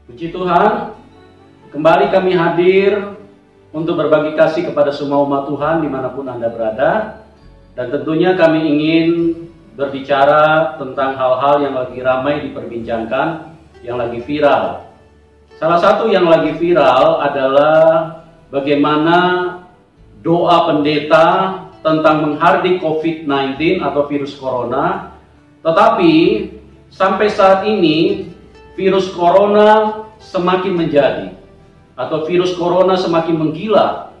Puji Tuhan, kembali kami hadir untuk berbagi kasih kepada semua umat Tuhan dimanapun Anda berada. Dan tentunya kami ingin berbicara tentang hal-hal yang lagi ramai diperbincangkan, yang lagi viral. Salah satu yang lagi viral adalah bagaimana doa pendeta tentang menghardik COVID-19 atau virus corona. Tetapi sampai saat ini virus corona semakin menjadi, atau virus corona semakin menggila.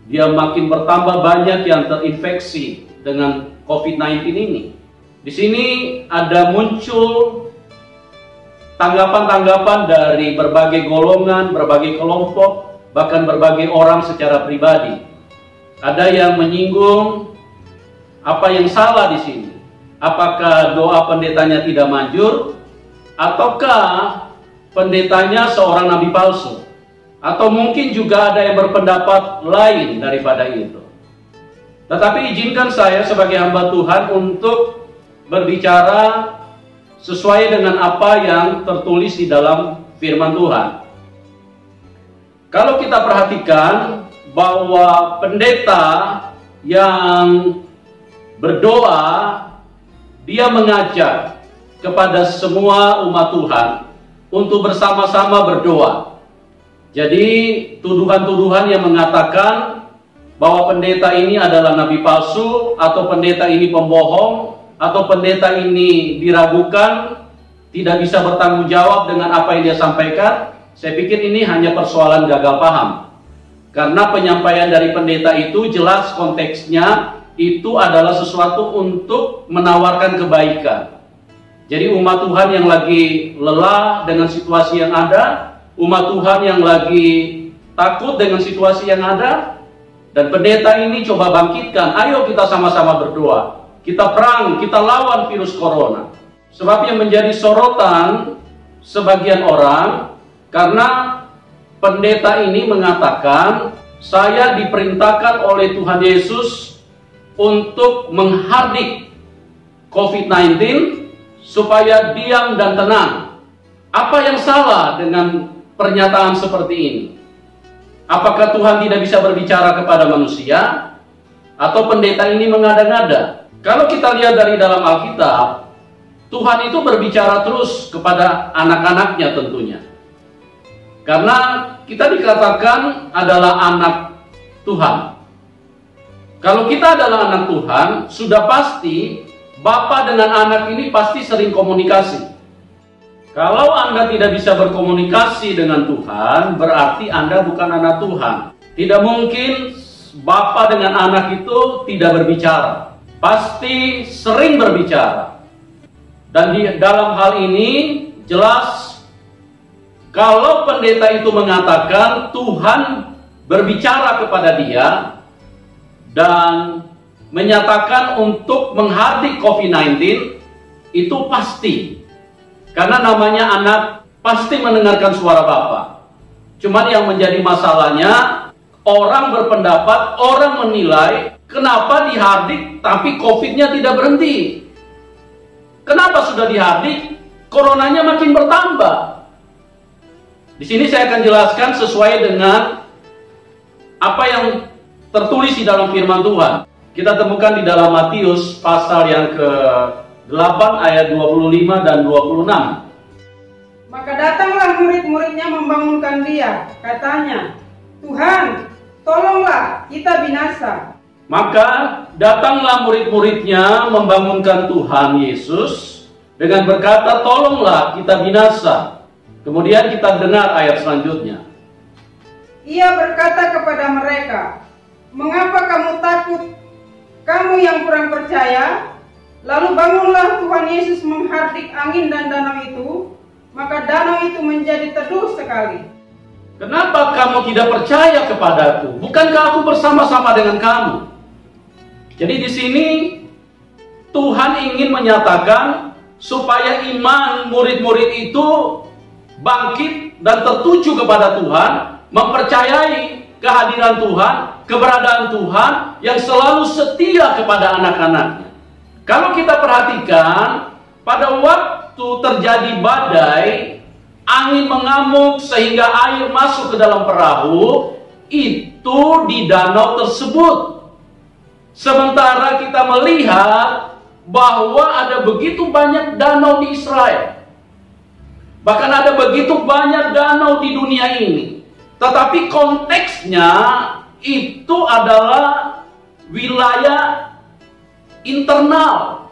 Dia makin bertambah banyak yang terinfeksi dengan COVID-19 ini. Di sini ada muncul tanggapan-tanggapan dari berbagai golongan, berbagai kelompok, bahkan berbagai orang secara pribadi. Ada yang menyinggung apa yang salah di sini. Apakah doa pendetanya tidak manjur? Ataukah pendetanya seorang nabi palsu? Atau mungkin juga ada yang berpendapat lain daripada itu. Tetapi izinkan saya sebagai hamba Tuhan untuk berbicara sesuai dengan apa yang tertulis di dalam firman Tuhan. Kalau kita perhatikan bahwa pendeta yang berdoa, dia mengajak kepada semua umat Tuhan untuk bersama-sama berdoa. Jadi tuduhan-tuduhan yang mengatakan bahwa pendeta ini adalah nabi palsu, atau pendeta ini pembohong, atau pendeta ini diragukan, tidak bisa bertanggung jawab dengan apa yang dia sampaikan, saya pikir ini hanya persoalan gagal paham. Karena penyampaian dari pendeta itu jelas konteksnya itu adalah sesuatu untuk menawarkan kebaikan. Jadi umat Tuhan yang lagi lelah dengan situasi yang ada, umat Tuhan yang lagi takut dengan situasi yang ada, dan pendeta ini coba bangkitkan, ayo kita sama-sama berdoa. Kita perang, kita lawan virus corona. Sebab yang menjadi sorotan sebagian orang, karena pendeta ini mengatakan, saya diperintahkan oleh Tuhan Yesus untuk menghardik COVID-19 supaya diam dan tenang. Apa yang salah dengan pernyataan seperti ini? Apakah Tuhan tidak bisa berbicara kepada manusia? Atau pendeta ini mengada-ngada? Kalau kita lihat dari dalam Alkitab, Tuhan itu berbicara terus kepada anak-anaknya tentunya. Karena kita dikatakan adalah anak Tuhan. Kalau kita adalah anak Tuhan, sudah pasti Bapa dengan anak ini pasti sering komunikasi. Kalau Anda tidak bisa berkomunikasi dengan Tuhan, berarti Anda bukan anak Tuhan. Tidak mungkin Bapa dengan anak itu tidak berbicara. Pasti sering berbicara. Dan di dalam hal ini jelas, kalau pendeta itu mengatakan Tuhan berbicara kepada dia dan menyatakan untuk menghardik COVID-19, itu pasti. Karena namanya anak pasti mendengarkan suara Bapa. Cuman yang menjadi masalahnya, orang berpendapat, orang menilai, kenapa dihardik tapi COVID-nya tidak berhenti? Kenapa sudah dihardik, coronanya makin bertambah? Di sini saya akan jelaskan sesuai dengan apa yang tertulis di dalam firman Tuhan. Kita temukan di dalam Matius pasal yang ke-8 ayat 25 dan 26. Maka datanglah murid-muridnya membangunkan dia, katanya, Tuhan, tolonglah, kita binasa. Maka datanglah murid-muridnya membangunkan Tuhan Yesus dengan berkata, tolonglah, kita binasa. Kemudian kita dengar ayat selanjutnya. Ia berkata kepada mereka, mengapa kamu takut? Kamu yang kurang percaya. Lalu bangunlah Tuhan Yesus menghardik angin dan danau itu, maka danau itu menjadi teduh sekali. Kenapa kamu tidak percaya kepadaku? Bukankah aku bersama-sama dengan kamu? Jadi di sini Tuhan ingin menyatakan supaya iman murid-murid itu bangkit dan tertuju kepada Tuhan, mempercayai kehadiran Tuhan, keberadaan Tuhan yang selalu setia kepada anak-anaknya. Kalau kita perhatikan, pada waktu terjadi badai, angin mengamuk sehingga air masuk ke dalam perahu, itu di danau tersebut. Sementara kita melihat bahwa ada begitu banyak danau di Israel. Bahkan ada begitu banyak danau di dunia ini. Tetapi konteksnya itu adalah wilayah internal.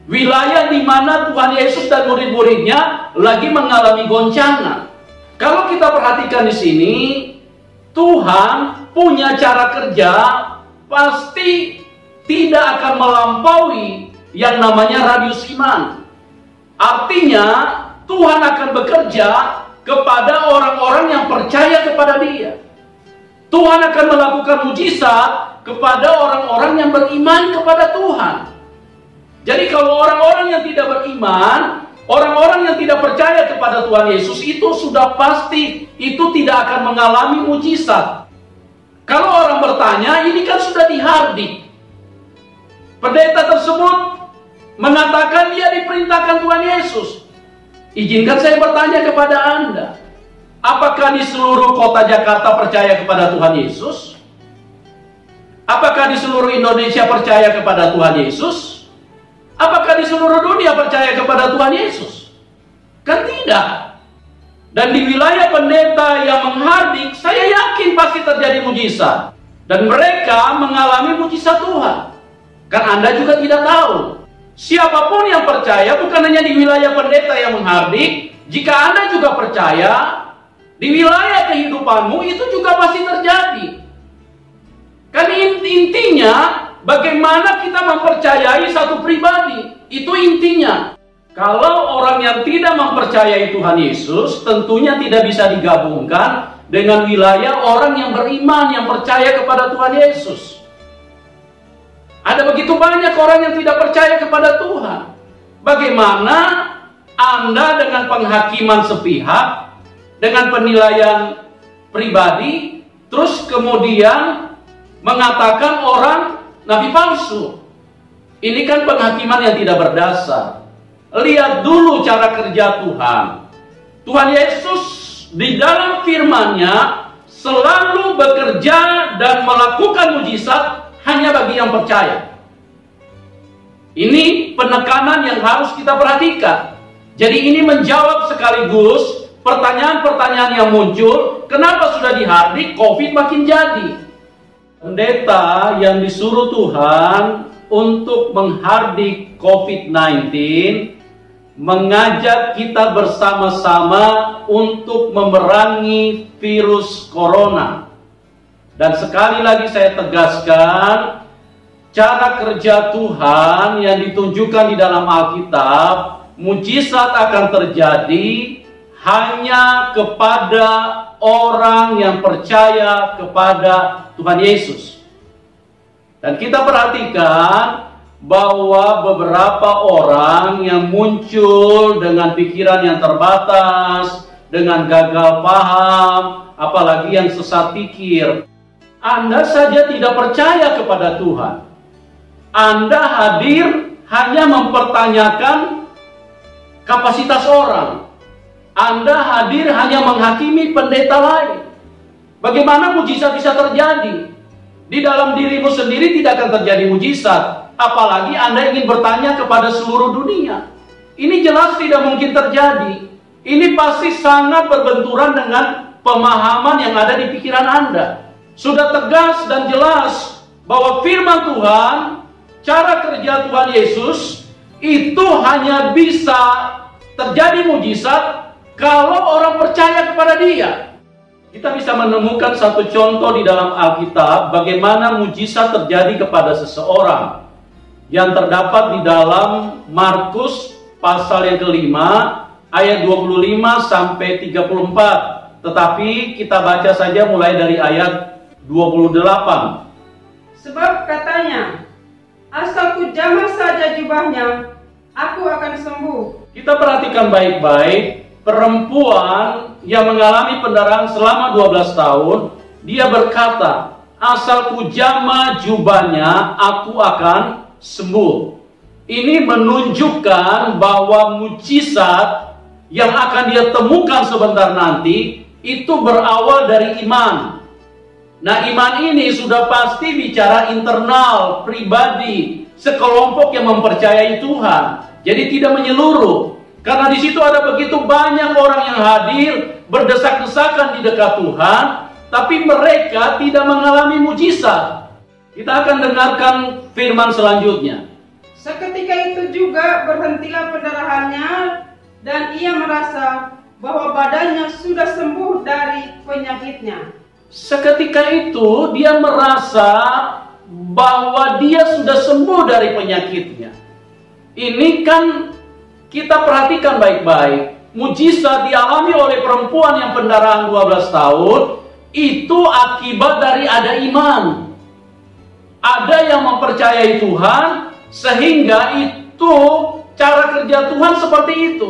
Wilayah di mana Tuhan Yesus dan murid-muridnya lagi mengalami goncangan. Kalau kita perhatikan di sini, Tuhan punya cara kerja pasti tidak akan melampaui yang namanya radius iman. Artinya, Tuhan akan bekerja kepada orang-orang yang percaya kepada Dia. Tuhan akan melakukan mujizat kepada orang-orang yang beriman kepada Tuhan. Jadi kalau orang-orang yang tidak beriman, orang-orang yang tidak percaya kepada Tuhan Yesus, itu sudah pasti itu tidak akan mengalami mujizat. Kalau orang bertanya, ini kan sudah dihardik. Pendeta tersebut mengatakan dia diperintahkan Tuhan Yesus. Izinkan saya bertanya kepada Anda, apakah di seluruh kota Jakarta percaya kepada Tuhan Yesus? Apakah di seluruh Indonesia percaya kepada Tuhan Yesus? Apakah di seluruh dunia percaya kepada Tuhan Yesus? Kan tidak. Dan di wilayah pendeta yang menghardik, saya yakin pasti terjadi mujizat. Dan mereka mengalami mujizat Tuhan. Kan Anda juga tidak tahu. Siapapun yang percaya, bukan hanya di wilayah pendeta yang menghardik, jika Anda juga percaya, di wilayah kehidupanmu itu juga pasti terjadi. Kan intinya, bagaimana kita mempercayai satu pribadi. Itu intinya. Kalau orang yang tidak mempercayai Tuhan Yesus, tentunya tidak bisa digabungkan dengan wilayah orang yang beriman, yang percaya kepada Tuhan Yesus. Ada begitu banyak orang yang tidak percaya kepada Tuhan. Bagaimana Anda dengan penghakiman sepihak, dengan penilaian pribadi, terus kemudian mengatakan orang nabi palsu? Ini kan penghakiman yang tidak berdasar. Lihat dulu cara kerja Tuhan. Tuhan Yesus di dalam firman-Nya selalu bekerja dan melakukan mujizat hanya bagi yang percaya. Ini penekanan yang harus kita perhatikan. Jadi ini menjawab sekaligus pertanyaan-pertanyaan yang muncul. Kenapa sudah dihardik, COVID makin jadi? Pendeta yang disuruh Tuhan untuk menghardik COVID-19 mengajak kita bersama-sama untuk memerangi virus corona. Dan sekali lagi saya tegaskan, cara kerja Tuhan yang ditunjukkan di dalam Alkitab, mujizat akan terjadi hanya kepada orang yang percaya kepada Tuhan Yesus. Dan kita perhatikan bahwa beberapa orang yang muncul dengan pikiran yang terbatas, dengan gagal paham, apalagi yang sesat pikir. Anda saja tidak percaya kepada Tuhan. Anda hadir hanya mempertanyakan kapasitas orang. Anda hadir hanya menghakimi pendeta lain. Bagaimana mujizat bisa terjadi? Di dalam dirimu sendiri tidak akan terjadi mujizat. Apalagi Anda ingin bertanya kepada seluruh dunia. Ini jelas tidak mungkin terjadi. Ini pasti sangat berbenturan dengan pemahaman yang ada di pikiran Anda. Sudah tegas dan jelas bahwa firman Tuhan, cara kerja Tuhan Yesus, itu hanya bisa terjadi mujizat kalau orang percaya kepada Dia. Kita bisa menemukan satu contoh di dalam Alkitab bagaimana mujizat terjadi kepada seseorang yang terdapat di dalam Markus pasal yang kelima ayat 25 sampai 34. Tetapi kita baca saja mulai dari ayat 28. Sebab katanya, asal ku jamah saja jubahnya, aku akan sembuh. Kita perhatikan baik-baik, perempuan yang mengalami pendarahan selama 12 tahun, dia berkata, asal ku jamah jubahnya, aku akan sembuh. Ini menunjukkan bahwa mujizat yang akan dia temukan sebentar nanti itu berawal dari iman. Nah, iman ini sudah pasti bicara internal, pribadi, sekelompok yang mempercayai Tuhan. Jadi tidak menyeluruh. Karena di situ ada begitu banyak orang yang hadir, berdesak-desakan di dekat Tuhan, tapi mereka tidak mengalami mujizat. Kita akan dengarkan firman selanjutnya. Seketika itu juga berhentilah pendarahannya, dan ia merasa bahwa badannya sudah sembuh dari penyakitnya. Seketika itu dia merasa bahwa dia sudah sembuh dari penyakitnya. Ini kan kita perhatikan baik-baik. Mujizat dialami oleh perempuan yang pendarahan 12 tahun itu akibat dari ada iman. Ada yang mempercayai Tuhan sehingga itu cara kerja Tuhan seperti itu.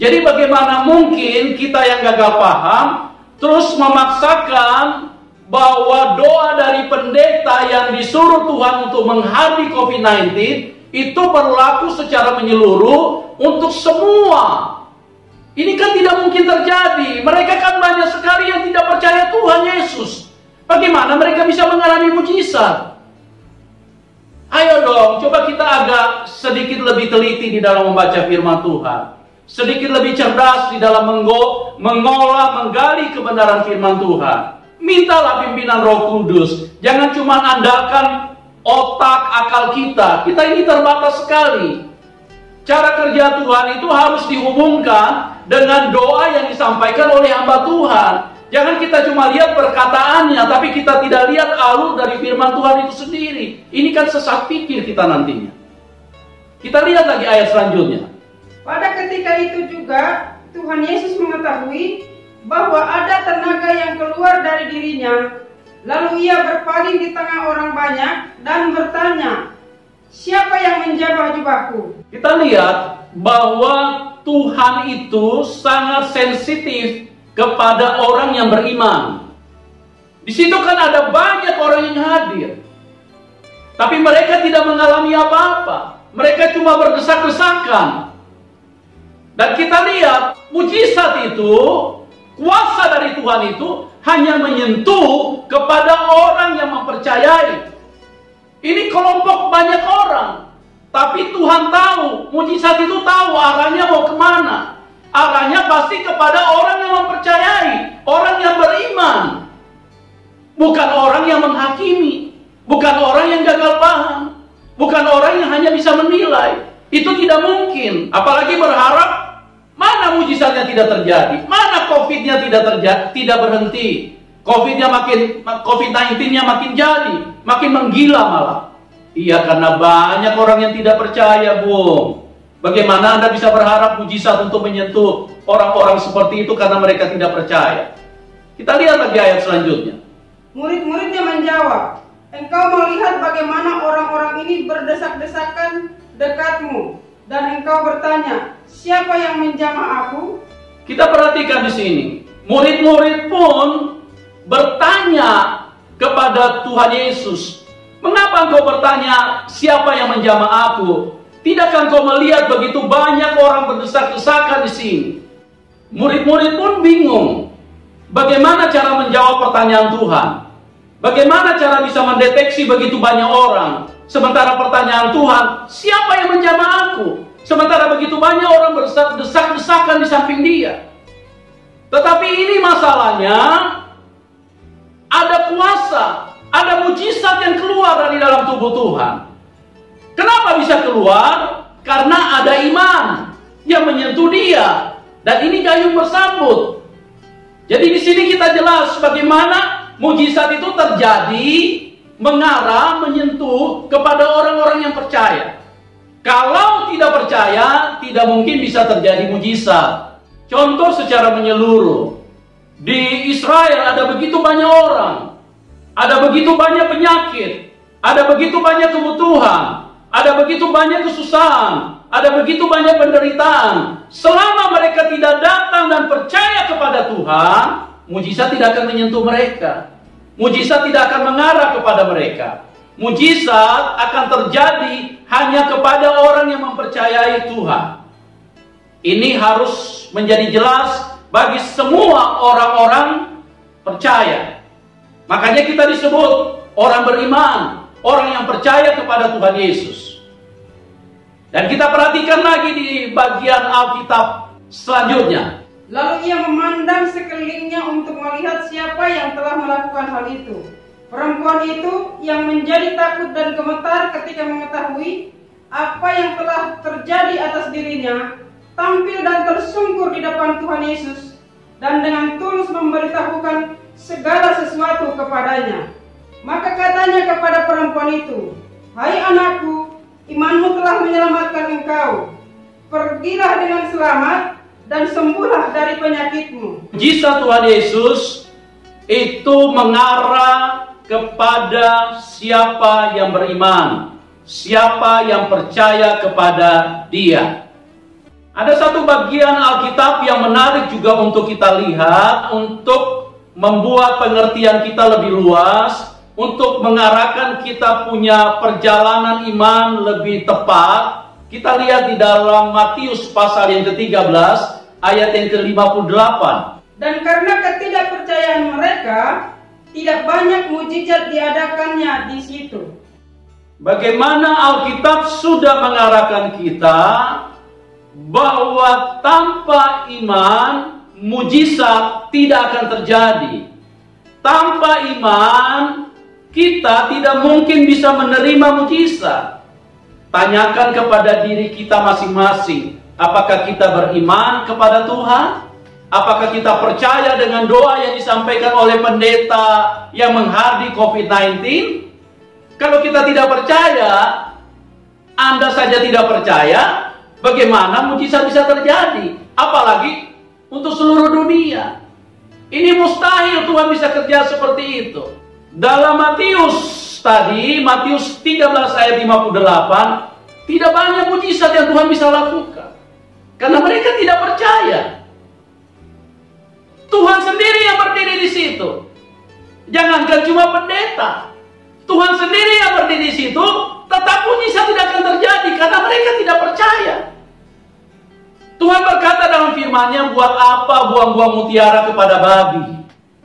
Jadi bagaimana mungkin kita yang gagal paham terus memaksakan bahwa doa dari pendeta yang disuruh Tuhan untuk menghadapi COVID-19 itu berlaku secara menyeluruh untuk semua. Ini kan tidak mungkin terjadi. Mereka kan banyak sekali yang tidak percaya Tuhan Yesus. Bagaimana mereka bisa mengalami mujizat? Ayo dong, coba kita agak sedikit lebih teliti di dalam membaca firman Tuhan. Sedikit lebih cerdas di dalam mengolah, menggali kebenaran firman Tuhan. Mintalah pimpinan Roh Kudus. Jangan cuma andalkan otak, akal kita. Kita ini terbatas sekali. Cara kerja Tuhan itu harus dihubungkan dengan doa yang disampaikan oleh hamba Tuhan. Jangan kita cuma lihat perkataannya, tapi kita tidak lihat alur dari firman Tuhan itu sendiri. Ini kan sesat pikir kita nantinya. Kita lihat lagi ayat selanjutnya. Pada ketika itu juga Tuhan Yesus mengetahui bahwa ada tenaga yang keluar dari dirinya. Lalu ia berpaling di tengah orang banyak dan bertanya, siapa yang menjamah jubahku? Kita lihat bahwa Tuhan itu sangat sensitif kepada orang yang beriman. Di situ kan ada banyak orang yang hadir, tapi mereka tidak mengalami apa-apa. Mereka cuma berdesak-desakan. Dan kita lihat mujizat itu, kuasa dari Tuhan itu hanya menyentuh kepada orang yang mempercayai. Ini kelompok banyak orang, tapi Tuhan tahu, mujizat itu tahu arahnya mau kemana. Arahnya pasti kepada orang yang mempercayai, orang yang beriman. Bukan orang yang menghakimi, bukan orang yang gagal paham, bukan orang yang hanya bisa menilai. Itu tidak mungkin, apalagi berharap mana mujizatnya tidak terjadi, mana COVID-nya tidak terjadi, tidak berhenti. COVID-19-nya makin jadi, makin menggila malah. Iya, karena banyak orang yang tidak percaya, Bung. Bagaimana Anda bisa berharap mujizat untuk menyentuh orang-orang seperti itu karena mereka tidak percaya? Kita lihat lagi ayat selanjutnya. Murid-muridnya menjawab, engkau melihat bagaimana orang-orang ini berdesak-desakan dekatmu, dan engkau bertanya, siapa yang menjamah aku? Kita perhatikan di sini. Murid-murid pun bertanya kepada Tuhan Yesus, mengapa engkau bertanya siapa yang menjamah aku? Tidakkah engkau melihat begitu banyak orang berdesak-desakan di sini? Murid-murid pun bingung. Bagaimana cara menjawab pertanyaan Tuhan? Bagaimana cara bisa mendeteksi begitu banyak orang? Sementara pertanyaan Tuhan, siapa yang menjamah aku? Sementara begitu banyak orang berdesak-desakan di samping dia. Tetapi ini masalahnya, ada kuasa, ada mujizat yang keluar dari dalam tubuh Tuhan. Kenapa bisa keluar? Karena ada iman yang menyentuh dia. Dan ini gayung bersambut. Jadi di sini kita jelas bagaimana mujizat itu terjadi, mengarah, menyentuh kepada orang-orang yang percaya. Kalau tidak percaya, tidak mungkin bisa terjadi mujizat. Contoh secara menyeluruh. Di Israel ada begitu banyak orang. Ada begitu banyak penyakit. Ada begitu banyak kebutuhan. Ada begitu banyak kesusahan, ada begitu banyak penderitaan. Selama mereka tidak datang dan percaya kepada Tuhan, mujizat tidak akan menyentuh mereka. Mujizat tidak akan mengarah kepada mereka. Mujizat akan terjadi hanya kepada orang yang mempercayai Tuhan. Ini harus menjadi jelas bagi semua orang-orang percaya. Makanya kita disebut orang beriman, orang yang percaya kepada Tuhan Yesus. Dan kita perhatikan lagi di bagian Alkitab selanjutnya. Lalu ia memandang sekelilingnya untuk melihat siapa yang telah melakukan hal itu. Perempuan itu yang menjadi takut dan gemetar ketika mengetahui apa yang telah terjadi atas dirinya, tampil dan tersungkur di depan Tuhan Yesus dan dengan tulus memberitahukan segala sesuatu kepadanya. Maka katanya kepada perempuan itu, "Hai anakku, imanmu telah menyelamatkan engkau. Pergilah dengan selamat dan sembuhlah dari penyakitmu." Mujizat Tuhan Yesus itu mengarah kepada siapa yang beriman, siapa yang percaya kepada Dia. Ada satu bagian Alkitab yang menarik juga untuk kita lihat, untuk membuat pengertian kita lebih luas, untuk mengarahkan kita punya perjalanan iman lebih tepat. Kita lihat di dalam Matius pasal yang ke-13 ayat yang ke-58. Dan karena ketidakpercayaan mereka, tidak banyak mujizat diadakannya di situ. Bagaimana Alkitab sudah mengarahkan kita bahwa tanpa iman mujizat tidak akan terjadi. Tanpa iman kita tidak mungkin bisa menerima mujizat. Tanyakan kepada diri kita masing-masing, apakah kita beriman kepada Tuhan? Apakah kita percaya dengan doa yang disampaikan oleh pendeta yang menghardik COVID-19? Kalau kita tidak percaya, Anda saja tidak percaya, bagaimana mujizat bisa terjadi? Apalagi untuk seluruh dunia. Ini mustahil Tuhan bisa kerja seperti itu. Dalam Matius 13 ayat 58, tidak banyak mujizat yang Tuhan bisa lakukan. Karena mereka tidak percaya. Tuhan sendiri yang berdiri di situ. Jangankan cuma pendeta, Tuhan sendiri yang berdiri di situ, tetap mujizat tidak akan terjadi karena mereka tidak percaya. Tuhan berkata dalam firman-Nya, buat apa buang-buang mutiara kepada babi?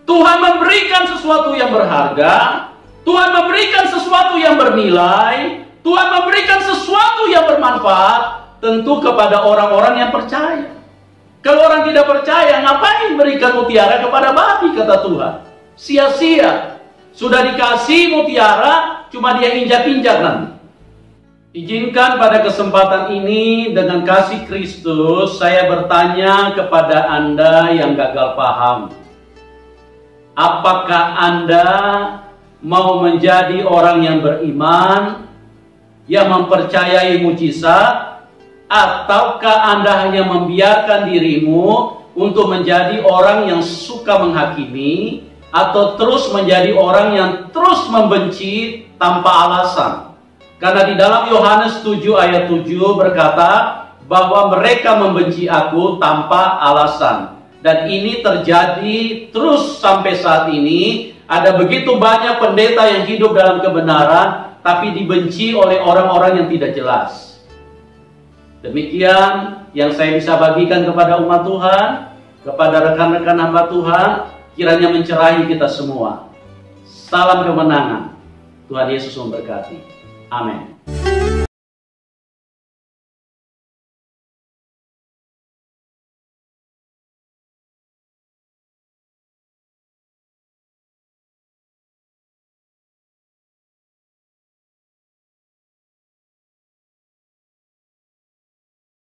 Tuhan memberikan sesuatu yang berharga, Tuhan memberikan sesuatu yang bernilai, Tuhan memberikan sesuatu yang bermanfaat, tentu kepada orang-orang yang percaya. Kalau orang tidak percaya, ngapain berikan mutiara kepada babi, kata Tuhan? Sia-sia. Sudah dikasih mutiara, cuma dia injak-injak nanti. Izinkan pada kesempatan ini dengan kasih Kristus, saya bertanya kepada Anda yang gagal paham. Apakah Anda mau menjadi orang yang beriman, yang mempercayai mujizat, ataukah Anda hanya membiarkan dirimu untuk menjadi orang yang suka menghakimi, atau terus menjadi orang yang terus membenci tanpa alasan? Karena di dalam Yohanes 7 ayat 7 berkata bahwa mereka membenci aku tanpa alasan. Dan ini terjadi terus sampai saat ini. Ada begitu banyak pendeta yang hidup dalam kebenaran, tapi dibenci oleh orang-orang yang tidak jelas. Demikian yang saya bisa bagikan kepada umat Tuhan, kepada rekan-rekan hamba Tuhan, kiranya mencerahi kita semua. Salam kemenangan. Tuhan Yesus memberkati. Amin.